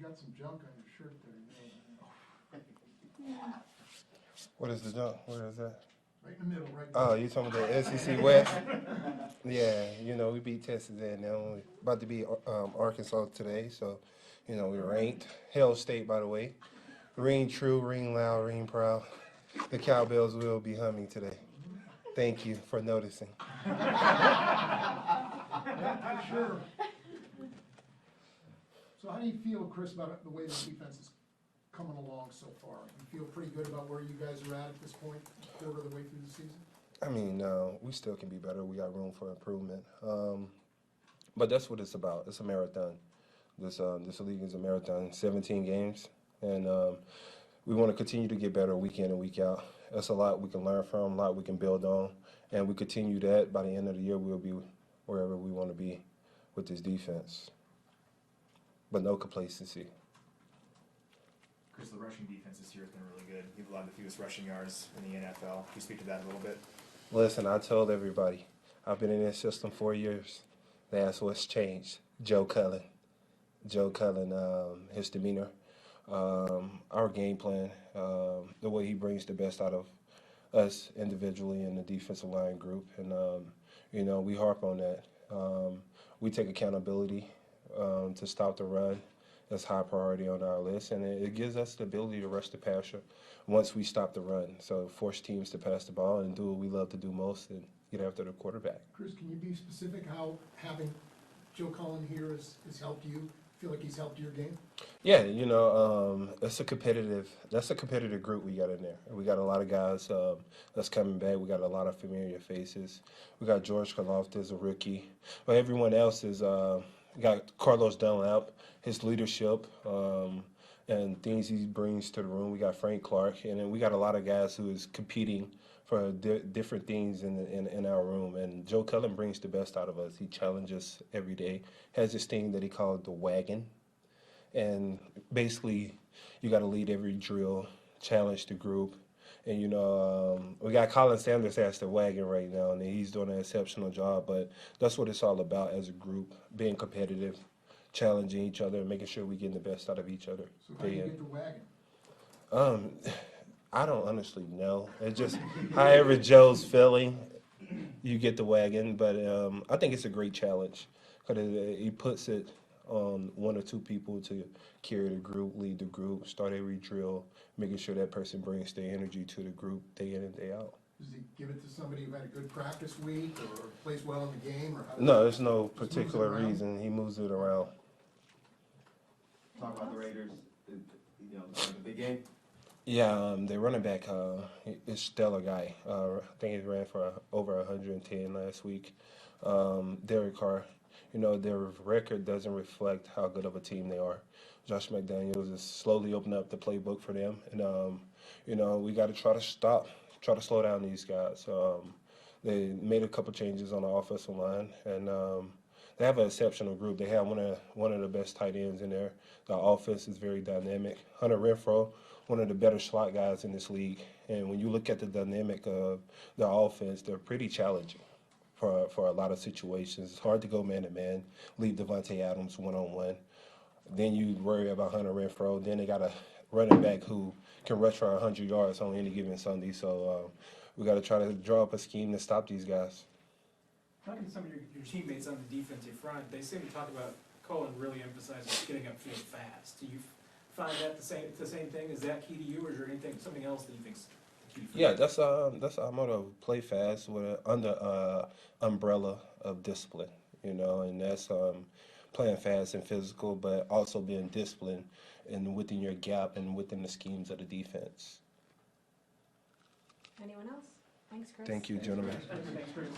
got some junk on your shirt there. What is the junk? Where is that? Right in the middle, right Oh, there. you talking about the SEC West? Yeah, you know, we beat Texas A&M. We're about to beat Arkansas today, so, you know, we're ranked. Hail State, by the way. Ring true, ring loud, ring proud. The cowbells will be humming today. Thank you for noticing. Yeah, for sure. So how do you feel, Chris, about the way the defense is coming along so far? You feel pretty good about where you guys are at this point, a quarter of the way through the season? I mean, we still can be better. We got room for improvement. But that's what it's about. It's a marathon. This league is a marathon, 17 games. And we want to continue to get better week in and week out. That's a lot we can learn from, a lot we can build on. And we continue that. By the end of the year, we'll be wherever we want to be with this defense. But no complacency. Chris, the rushing defense this year has been really good. You've allowed the fewest rushing yards in the NFL. Can you speak to that a little bit? Listen, I told everybody, I've been in this system 4 years. They asked what's changed. Joe Cullen. Joe Cullen, his demeanor, our game plan, the way he brings the best out of us individually in the defensive line group. And, you know, we harp on that. We take accountability to stop the run. That's high priority on our list, and it gives us the ability to rush the passer once we stop the run. So force teams to pass the ball and do what we love to do most and get after the quarterback. Chris, can you be specific how having Joe Cullen here has helped you? Feel like he's helped your game? Yeah, you know, that's a competitive group we got in there. We got a lot of guys that's coming back. We got a lot of familiar faces. We got George Karlaftis, a rookie, but everyone else is got Carlos Dunlap, his leadership, and things he brings to the room. We got Frank Clark, and then we got a lot of guys who is competing for different things in our room. And Joe Cullen brings the best out of us. He challenges every day. Has this thing that he called the wagon, and basically you got to lead every drill, challenge the group. And, you know, we got Colin Sanders as the wagon right now, and he's doing an exceptional job. But that's what it's all about as a group, being competitive, challenging each other, and making sure we're getting the best out of each other. So how do you get the wagon? I don't honestly know. It's just however Joe's feeling, you get the wagon. But I think it's a great challenge because he puts it on one or two people to carry the group, lead the group, start every drill, making sure that person brings their energy to the group day in and day out. Does he give it to somebody who had a good practice week or plays well in the game? Or how does No, there's no particular reason. He moves it around. Talk about the Raiders, you know, the big game. Yeah, the running back is a stellar guy. I think he ran for over 110 last week. Derek Carr, you know, their record doesn't reflect how good of a team they are. Josh McDaniels is slowly opening up the playbook for them. And, you know, we got to try to slow down these guys. They made a couple changes on the offensive line, and they have an exceptional group. They have one of the best tight ends in there. The offense is very dynamic. Hunter Renfrow, one of the better slot guys in this league. And when you look at the dynamic of the offense, they're pretty challenging for a lot of situations. It's hard to go man-to-man, leave Devontae Adams one-on-one. Then you worry about Hunter Renfrow. Then they got a running back who can rush for 100 yards on any given Sunday. So we got to try to draw up a scheme to stop these guys. Talking to some of your teammates on the defensive front, they seem to talk about Cullen really emphasizing getting upfield fast. Do you find that the same thing? Is that key to you, or is there something else that you think's key for you? Yeah, that's our motto: play fast with under umbrella of discipline. You know, and that's playing fast and physical, but also being disciplined and within your gap and within the schemes of the defense. Anyone else? Thanks, Chris. Thank you, gentlemen. Thanks, Chris.